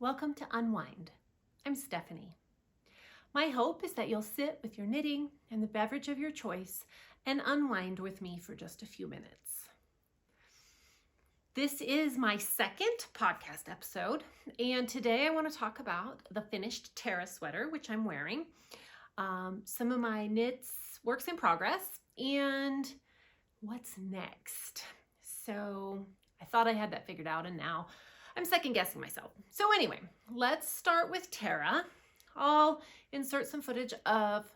Welcome to Unwind. I'm Stephanie. My hope is that you'll sit with your knitting and the beverage of your choice and unwind with me for just a few minutes. This is my second podcast episode, and today I want to talk about the finished Tara sweater, which I'm wearing, some of my knits, works in progress, and what's next. So I thought I had that figured out, and now I'm second guessing myself. So anyway, let's start with Tara. I'll insert some footage of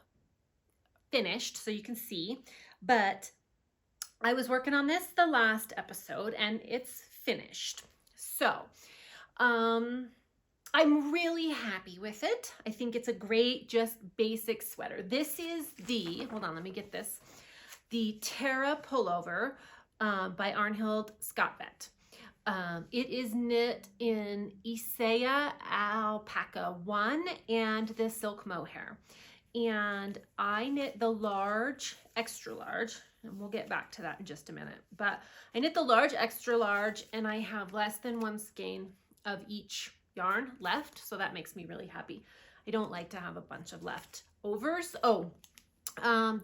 finished so you can see, but I was working on this the last episode and it's finished. So I'm really happy with it. I think it's a great, just basic sweater. This is hold on, let me get this, the Tara Pullover by Arnhild Scotvet. It is knit in Isaiah Alpaca 1 and the silk mohair. And I knit the large, extra large, and we'll get back to that in just a minute. But I knit the large, extra large, and I have less than one skein of each yarn left, so that makes me really happy. I don't like to have a bunch of leftovers.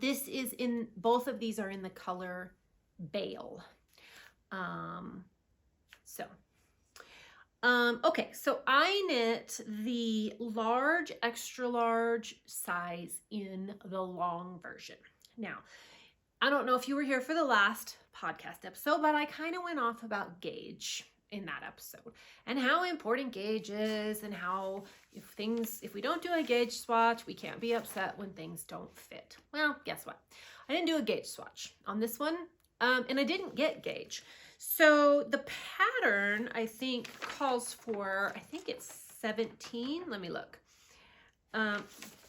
This is in, both of these are in the color Bale. Okay, so I knit the large, extra large size in the long version. Now, I don't know if you were here for the last podcast episode, but I kind of went off about gauge in that episode and how important gauge is, and how if we don't do a gauge swatch, we can't be upset when things don't fit. Well, guess what? I didn't do a gauge swatch on this one, and I didn't get gauge. So the pattern, I think, calls for, I think it's 17. Let me look.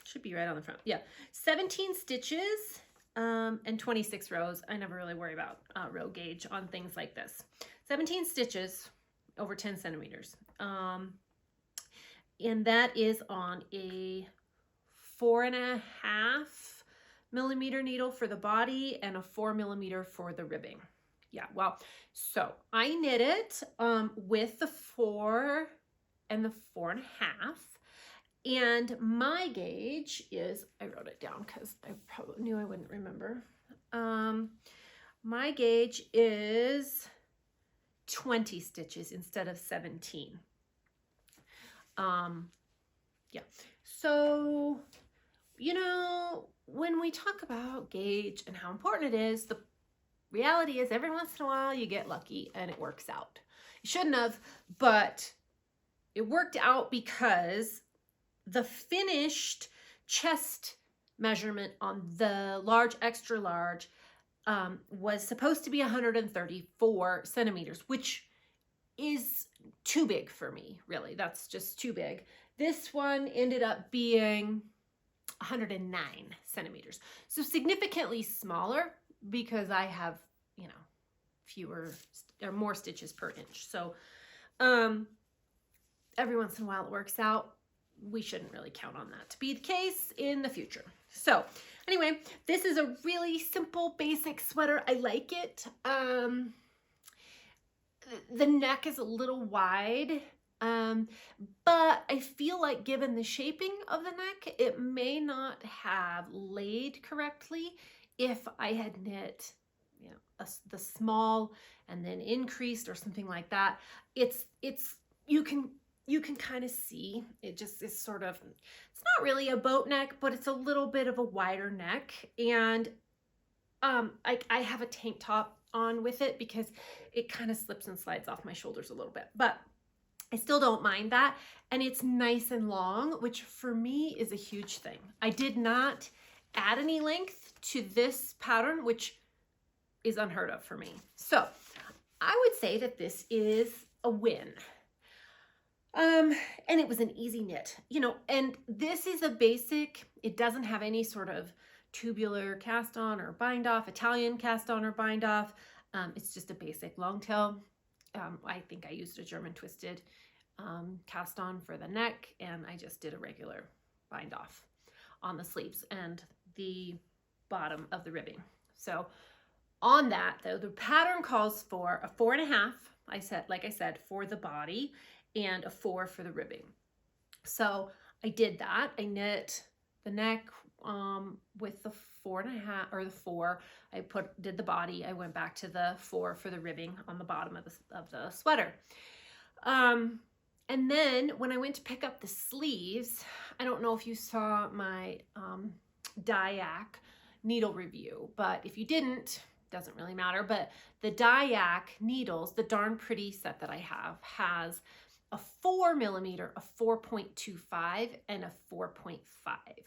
Should be right on the front. Yeah, 17 stitches and 26 rows. I never really worry about row gauge on things like this. 17 stitches over 10 centimeters. And that is on a 4.5 millimeter needle for the body and a 4 millimeter for the ribbing. Yeah, well, so I knit it with the 4 and the 4.5, and my gauge is, I wrote it down because I probably knew I wouldn't remember. My gauge is 20 stitches instead of 17. Yeah, so, you know, when we talk about gauge and how important it is, the reality is every once in a while you get lucky and it works out. You shouldn't have, but it worked out because the finished chest measurement on the large, extra large was supposed to be 134 centimeters, which is too big for me, really. That's just too big. This one ended up being 109 centimeters. So significantly smaller, because I have, you know, fewer or more stitches per inch. So every once in a while it works out. We shouldn't really count on that to be the case in the future. So anyway, this is a really simple, basic sweater. I like it. The neck is a little wide, but I feel like given the shaping of the neck, it may not have laid correctly if I had knit, you know, the small and then increased or something like that. You can kind of see it just is sort of, it's not really a boat neck, but it's a little bit of a wider neck. And I have a tank top on with it because it kind of slips and slides off my shoulders a little bit, but I still don't mind that. And it's nice and long, which for me is a huge thing. I did not add any length to this pattern, which is unheard of for me. So I would say that this is a win. And it was an easy knit, you know, and this is a basic, it doesn't have any sort of tubular cast on or bind off, Italian cast on or bind off. It's just a basic long tail. I think I used a German twisted cast on for the neck, and I just did a regular bind off on the sleeves and the bottom of the ribbing. So on that though, the pattern calls for a 4.5, like I said, for the body, and a 4 for the ribbing. So I did that. I knit the neck with the 4.5 or the 4. I did the body. I went back to the 4 for the ribbing on the bottom of the sweater. And then when I went to pick up the sleeves, I don't know if you saw my Dyak needle review, but if you didn't, doesn't really matter. But the Dyak needles, the Darn Pretty set that I have, has a 4 millimeter, a 4.25, and a 4.5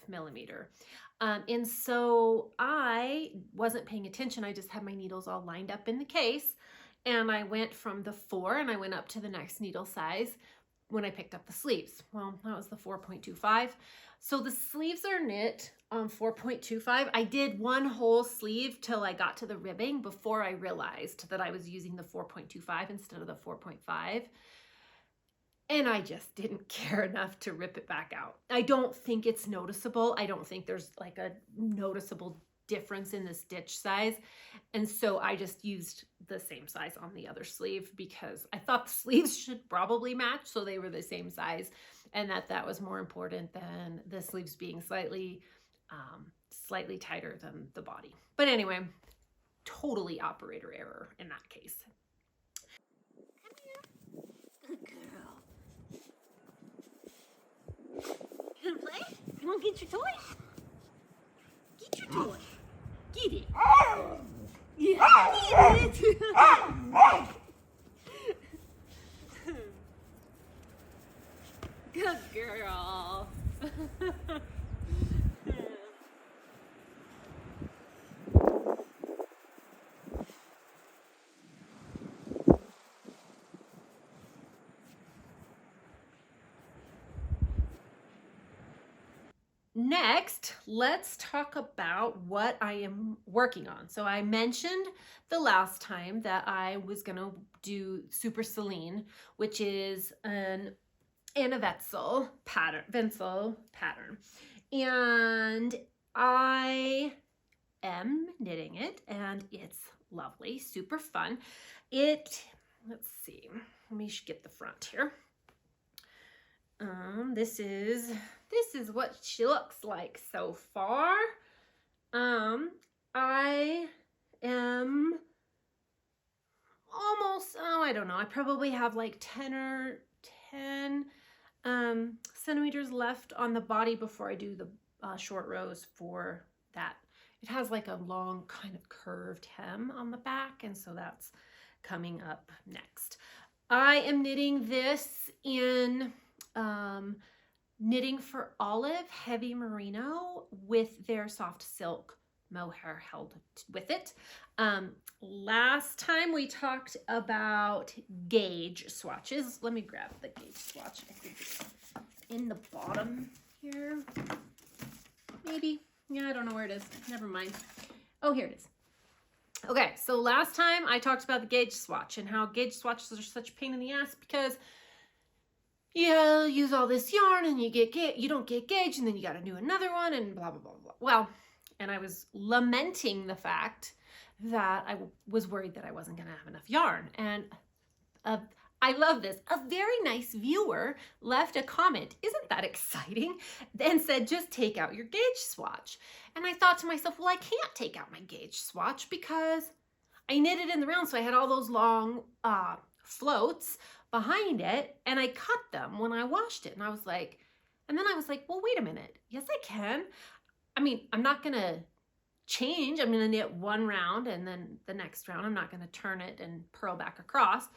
millimeter. And so I wasn't paying attention. I just had my needles all lined up in the case. And I went from the 4 and I went up to the next needle size when I picked up the sleeves. Well, that was the 4.25. So the sleeves are knit on 4.25. I did one whole sleeve till I got to the ribbing before I realized that I was using the 4.25 instead of the 4.5. And I just didn't care enough to rip it back out. I don't think it's noticeable. I don't think there's like a noticeable difference in the stitch size. And so I just used the same size on the other sleeve because I thought the sleeves should probably match, so they were the same size, and that was more important than the sleeves being slightly tighter than the body. But anyway, totally operator error in that case. Good girl. You gonna play? You wanna get your toy? Get your toy. Get it. Yeah, get it. Good girl. Next, let's talk about what I am working on. So I mentioned the last time that I was going to do Super Selene, which is an Anna Wetzel pattern. And I am knitting it, and it's lovely, super fun. Let's see, let me get the front here. This is what she looks like so far. I am almost, I don't know, I probably have like 10 centimeters left on the body before I do the short rows for that. It has like a long kind of curved hem on the back, and so that's coming up next. I am knitting this in Knitting for Olive Heavy Merino with their soft silk mohair held with it. Last time we talked about gauge swatches. Let me grab the gauge swatch. I think it's in the bottom here. Maybe. Yeah, I don't know where it is. Never mind. Oh, here it is. Okay, so last time I talked about the gauge swatch and how gauge swatches are such a pain in the ass because you use all this yarn and you don't get gauge, and then you got to do another one and blah, blah, blah, blah. Well, and I was lamenting the fact that I was worried that I wasn't going to have enough yarn. And I love this. A very nice viewer left a comment, isn't that exciting? And said, just take out your gauge swatch. And I thought to myself, well, I can't take out my gauge swatch because I knitted in the round, so I had all those long floats behind it, and I cut them when I washed it. And I was like, well, wait a minute. Yes, I can. I mean, I'm not going to change. I'm going to knit one round, and then the next round, I'm not going to turn it and purl back across.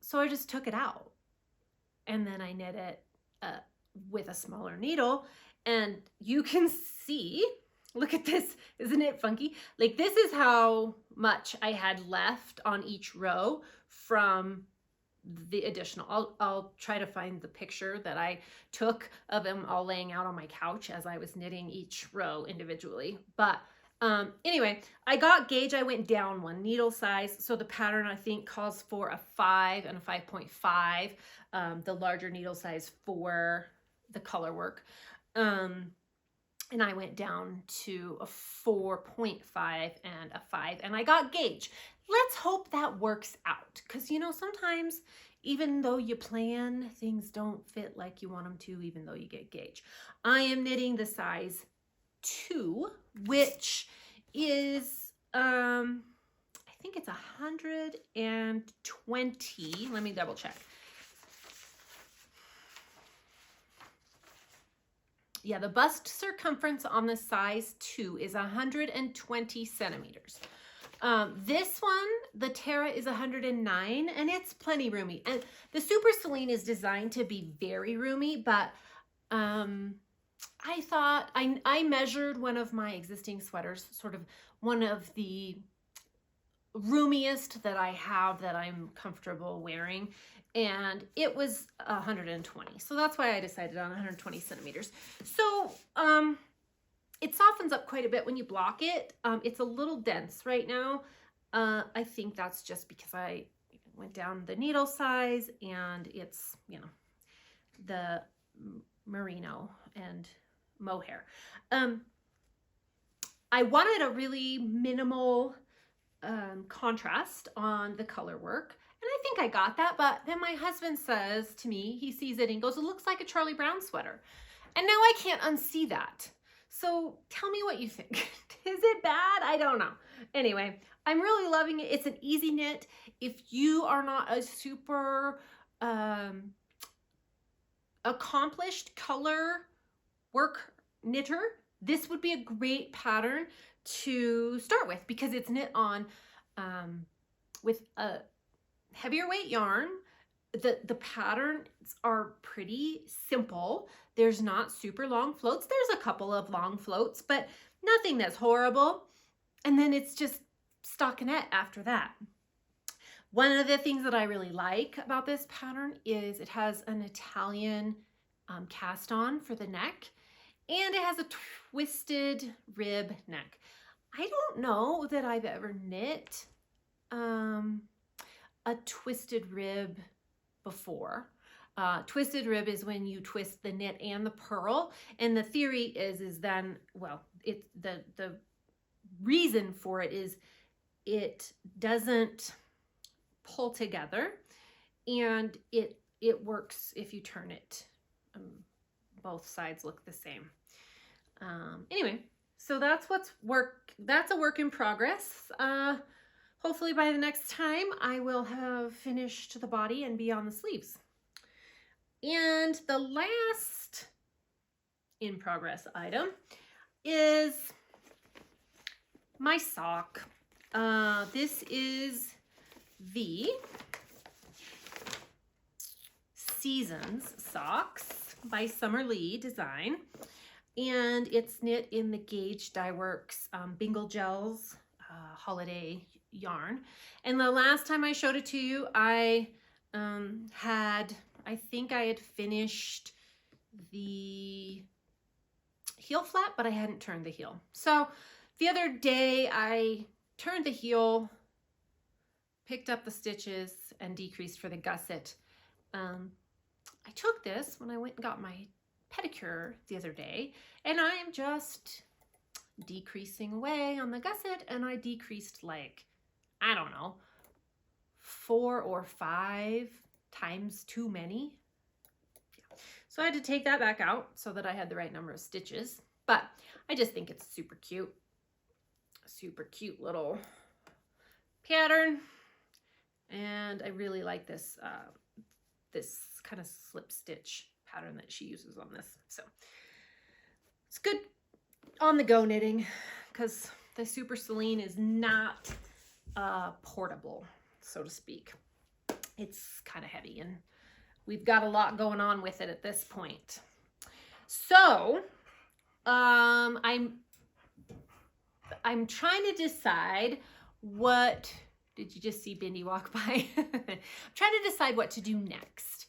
So I just took it out, and then I knit it with a smaller needle, and you can see, look at this, isn't it funky? Like, this is how much I had left on each row from the additional. I'll try to find the picture that I took of them all laying out on my couch as I was knitting each row individually. But anyway, I got gauge. I went down one needle size. So the pattern, I think, calls for a 5 and a 5.5, the larger needle size for the color work. And I went down to a 4.5 and a 5, and I got gauge. Let's hope that works out, because, you know, sometimes even though you plan, things don't fit like you want them to, even though you get gauge. I am knitting the size 2, which is, I think it's 120. Let me double check. Yeah, the bust circumference on the size 2 is 120 centimeters. This one, the Tara, is 109, and it's plenty roomy. And the Super Selene is designed to be very roomy, but I thought, I measured one of my existing sweaters, sort of one of the roomiest that I have that I'm comfortable wearing, and it was 120. So that's why I decided on 120 centimeters. So it softens up quite a bit when you block it. It's a little dense right now. I think that's just because I went down the needle size, and it's, you know, the merino and mohair. I wanted a really minimal contrast on the color work, and I think I got that, but then my husband says to me, he sees it and goes, it looks like a Charlie Brown sweater. And now I can't unsee that. So tell me what you think. Is it bad? I don't know. Anyway, I'm really loving it. It's an easy knit. If you are not a super accomplished color work knitter, this would be a great pattern to start with, because it's knit on with a heavier weight yarn. The patterns are pretty simple. There's not super long floats. There's a couple of long floats, but nothing that's horrible. And then it's just stockinette after that. One of the things that I really like about this pattern is it has an Italian cast on for the neck, and it has a twisted rib neck. I don't know that I've ever knit a twisted rib before. Twisted rib is when you twist the knit and the purl, and the theory is then, well, it's the reason for it is it doesn't pull together, and it works if you turn it. Both sides look the same. Anyway, so that's that's a work in progress. Hopefully by the next time I will have finished the body and be on the sleeves. And the last in progress item is my sock. This is the Seasons Socks by Summer Lee design, and it's knit in the Gauge Dye Works Bingle Gels holiday yarn. And the last time I showed it to you, I think I had finished the heel flat, but I hadn't turned the heel. So the other day I turned the heel, picked up the stitches, and decreased for the gusset. I took this when I went and got my pedicure the other day, and I am just decreasing away on the gusset, and I decreased like, I don't know, 4 or 5 times too many. Yeah. So I had to take that back out so that I had the right number of stitches, but I just think it's super cute little pattern, and I really like this this kind of slip stitch pattern that she uses on this. So it's good on the go knitting, because the Super Selene is not portable, so to speak. It's kind of heavy, and we've got a lot going on with it at this point. So I'm trying to decide what. Did you just see Bindi walk by? I'm trying to decide what to do next.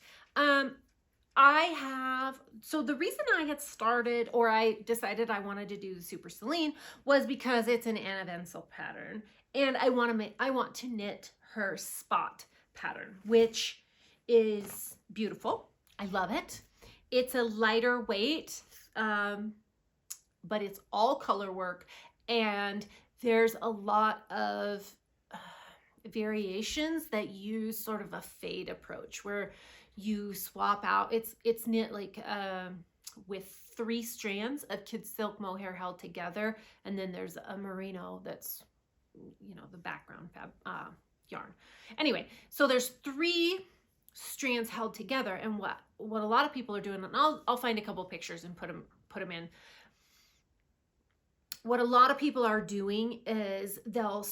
So the reason I had started, or I decided I wanted to do the Super Selene, was because it's an Anna Wenzel pattern, and I want to knit her spot pattern, which is beautiful. I love it. It's a lighter weight, but it's all color work, and there's a lot of variations that use sort of a fade approach where you swap out, it's knit like with 3 strands of kid silk mohair held together, and then there's a merino that's, you know, the background yarn. Anyway, so there's 3 strands held together, and what a lot of people are doing, and I'll find a couple pictures and put them in. What a lot of people are doing is they'll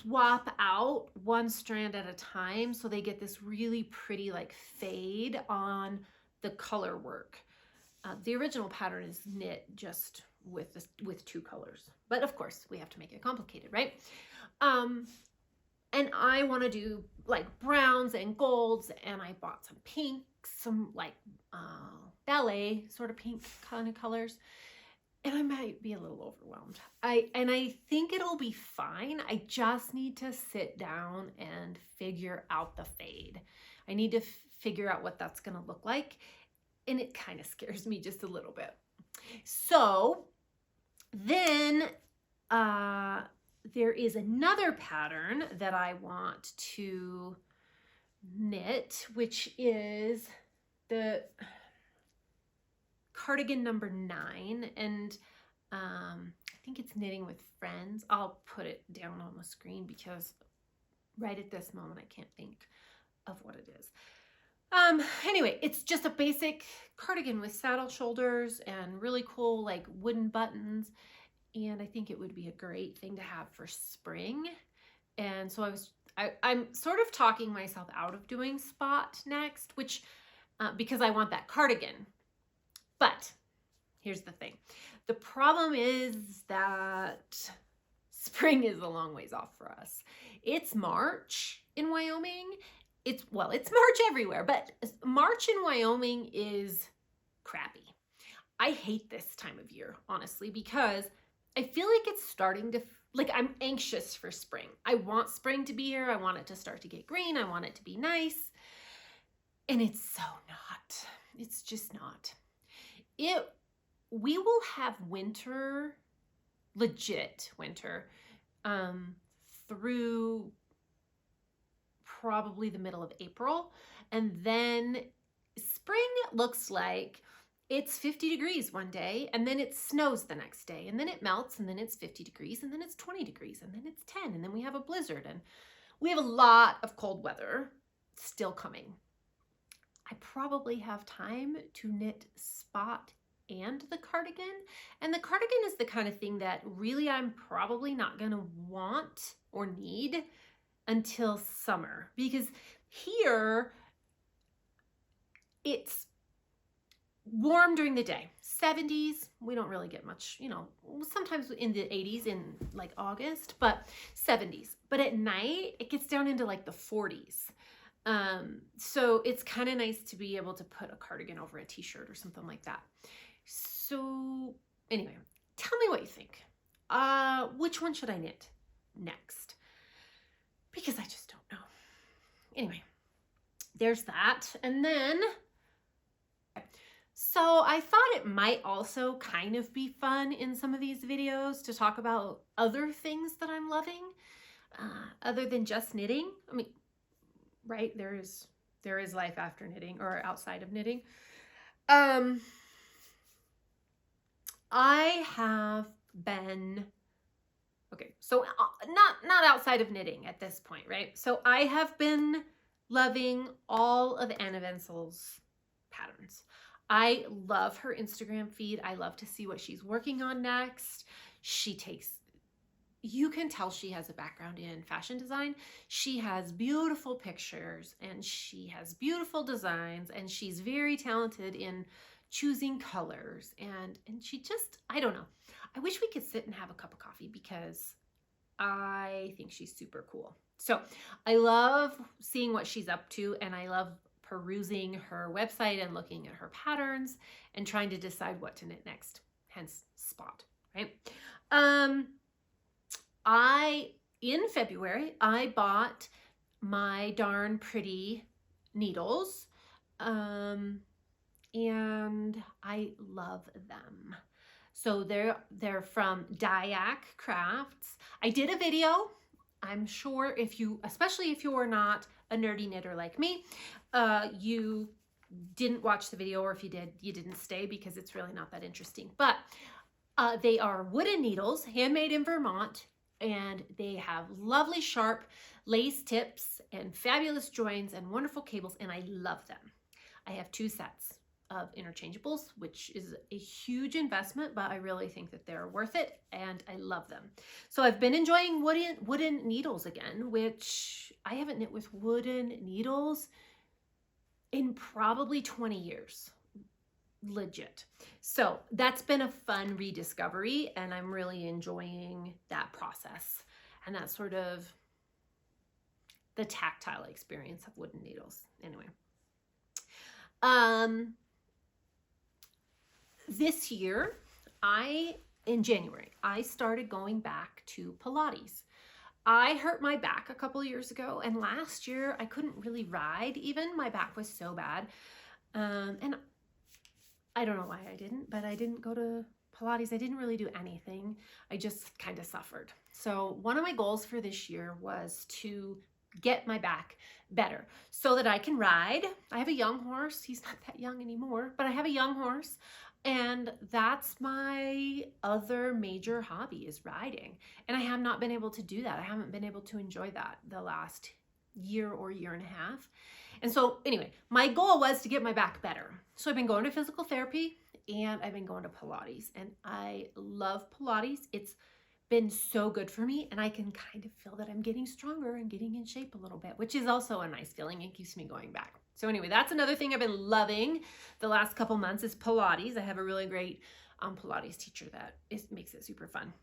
swap out 1 strand at a time, so they get this really pretty like fade on the color work. The original pattern is knit just with 2 colors, but of course we have to make it complicated, right? And I want to do like browns and golds, and I bought some pinks, some like ballet sort of pink kind of colors, and I might be a little overwhelmed. I think it'll be fine. I just need to sit down and figure out the fade. I need to figure out what that's going to look like, and it kind of scares me just a little bit. So then there is another pattern that I want to knit, which is the cardigan number 9, and I think it's Knitting with Friends. I'll put it down on the screen because right at this moment I can't think of what it is. Anyway, it's just a basic cardigan with saddle shoulders and really cool like wooden buttons, and I think it would be a great thing to have for spring. And so I'm sort of talking myself out of doing spot next, which because I want that cardigan. But here's the thing. The problem is that spring is a long ways off for us. It's March in Wyoming. It's March everywhere, but March in Wyoming is crappy. I hate this time of year, honestly, because I feel like it's starting to, like, I'm anxious for spring. I want spring to be here. I want it to start to get green. I want it to be nice. And it's so not. It's just not. We will have winter, legit winter, through probably the middle of April, and then spring looks like it's 50 degrees one day, and then it snows the next day, and then it melts, and then it's 50 degrees, and then it's 20 degrees, and then it's 10, and then we have a blizzard, and we have a lot of cold weather still coming. I probably have time to knit spot and the cardigan, and the cardigan is the kind of thing that really I'm probably not gonna want or need until summer, because here it's warm during the day, 70s. We don't really get much, you know, sometimes in the 80s in like August, but 70s. But at night it gets down into like the 40s. So it's kind of nice to be able to put a cardigan over a t-shirt or something like that. So anyway, tell me what you think. Which one should I knit next? Because I just don't know. Anyway, there's that. And then, so I thought it might also kind of be fun in some of these videos to talk about other things that I'm loving, other than just knitting. I mean, right, there is life after knitting or outside of knitting. I have been, okay, so not outside of knitting at this point, right? So I have been loving all of Anna Wenzel's patterns. I love her Instagram feed. I love to see what she's working on next. You can tell she has a background in fashion design. She has beautiful pictures and she has beautiful designs, and she's very talented in choosing colors, and she just, I don't know. I wish we could sit and have a cup of coffee because I think she's super cool. So I love seeing what she's up to, and I love perusing her website and looking at her patterns and trying to decide what to knit next, hence spot, right? In February, I bought my Darn Pretty needles, and I love them. So they're from Dyak Crafts. I did a video I'm sure especially if you are not a nerdy knitter like me, you didn't watch the video, or if you did, you didn't stay because it's really not that interesting. But they are wooden needles, handmade in Vermont, and they have lovely sharp lace tips and fabulous joins and wonderful cables, and I love them. I have 2 sets of interchangeables, which is a huge investment, but I really think that they're worth it, and I love them. So I've been enjoying wooden needles again, which I haven't knit with wooden needles in probably 20 years. Legit. So that's been a fun rediscovery, and I'm really enjoying that process and that sort of the tactile experience of wooden needles. Anyway, this year, in January, I started going back to Pilates. I hurt my back a couple of years ago, and last year I couldn't really ride even. My back was so bad. And I don't know why I didn't, but I didn't go to Pilates. I didn't really do anything. I just kind of suffered. So one of my goals for this year was to get my back better so that I can ride. I have a young horse. He's not that young anymore, but I have a young horse. And that's my other major hobby, is riding. And I have not been able to do that. I haven't been able to enjoy that the last year or year and a half. And so anyway, my goal was to get my back better. So I've been going to physical therapy, and I've been going to Pilates, and I love Pilates. It's been so good for me, and I can kind of feel that I'm getting stronger and getting in shape a little bit, which is also a nice feeling. It keeps me going back. So anyway, that's another thing I've been loving the last couple months is Pilates. I have a really great Pilates teacher that makes it super fun.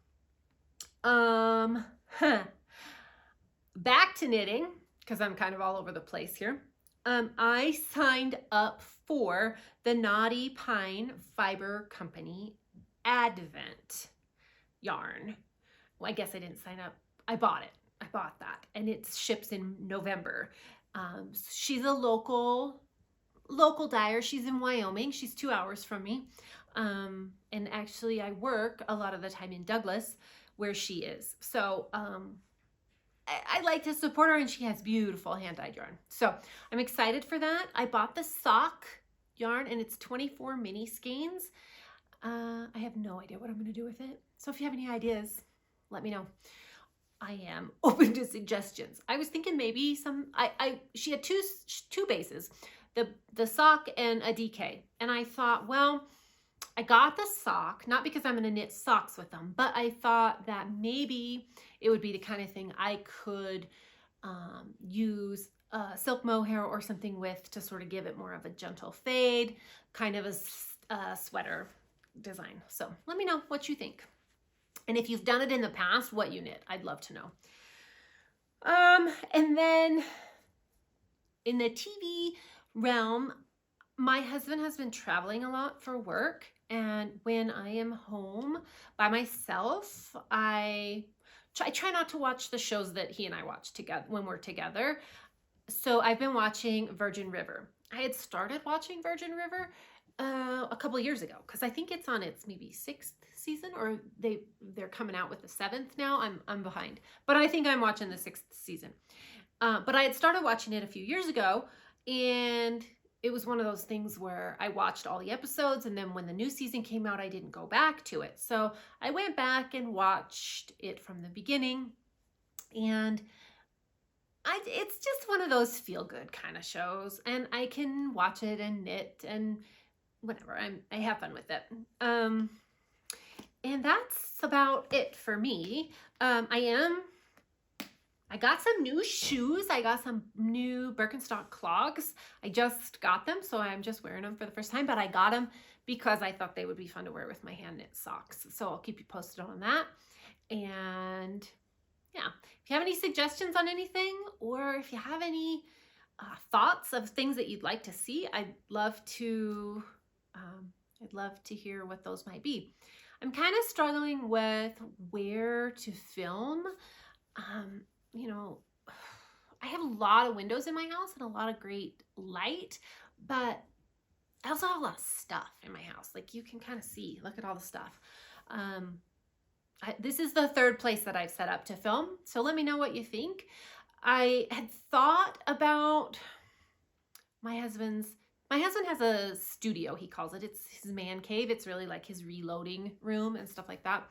Back to knitting, because I'm kind of all over the place here. I signed up for the Knotty Pine Fiber Company Advent yarn. Well, I guess I didn't sign up. I bought it. I bought that, and it ships in November. She's a local dyer. She's in Wyoming. She's 2 hours from me. And actually I work a lot of the time in Douglas, where she is. So I like to support her, and she has beautiful hand-dyed yarn. So I'm excited for that. I bought the sock yarn, and it's 24 mini skeins. I have no idea what I'm going to do with it. So if you have any ideas, let me know. I am open to suggestions. I was thinking maybe she had two bases, the sock and a DK. And I thought, well, I got the sock, not because I'm going to knit socks with them, but I thought that maybe it would be the kind of thing I could use silk mohair or something with to sort of give it more of a gentle fade, kind of a sweater design. So let me know what you think. And if you've done it in the past, what you knit, I'd love to know. And then in the TV realm, my husband has been traveling a lot for work. And when I am home by myself, I try not to watch the shows that he and I watch together when we're together. So I've been watching Virgin River. I had started watching Virgin River a couple of years ago, because I think it's on its maybe 6th season, or they're coming out with the 7th now. I'm behind, but I think I'm watching the 6th season. But I had started watching it a few years ago, and it was one of those things where I watched all the episodes, and then when the new season came out, I didn't go back to it. So I went back and watched it from the beginning, and it's just one of those feel-good kind of shows, and I can watch it and knit and whatever. I have fun with it. And that's about it for me. I got some new shoes. I got some new Birkenstock clogs. I just got them, so I'm just wearing them for the first time, but I got them because I thought they would be fun to wear with my hand knit socks. So I'll keep you posted on that. And yeah, if you have any suggestions on anything, or if you have any thoughts of things that you'd like to see, I'd love to hear what those might be. I'm kind of struggling with where to film. You know, I have a lot of windows in my house and a lot of great light, but I also have a lot of stuff in my house. Like, you can kind of see, look at all the stuff. This is the third place that I've set up to film, so let me know what you think. I had thought about my husband has a studio, he calls it. It's his man cave. It's really like his reloading room and stuff like that.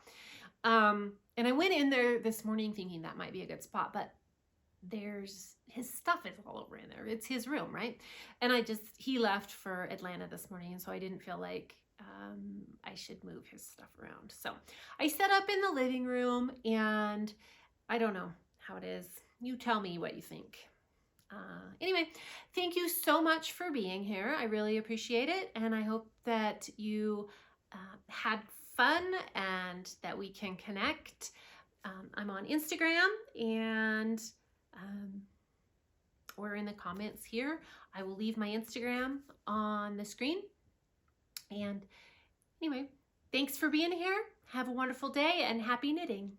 And I went in there this morning thinking that might be a good spot, but his stuff is all over in there. It's his room, right? And he left for Atlanta this morning, and so I didn't feel like I should move his stuff around. So I set up in the living room, and I don't know how it is. You tell me what you think. Anyway, thank you so much for being here. I really appreciate it, and I hope that you had fun and that we can connect. I'm on Instagram, and or in the comments here. I will leave my Instagram on the screen. And anyway, thanks for being here. Have a wonderful day and happy knitting.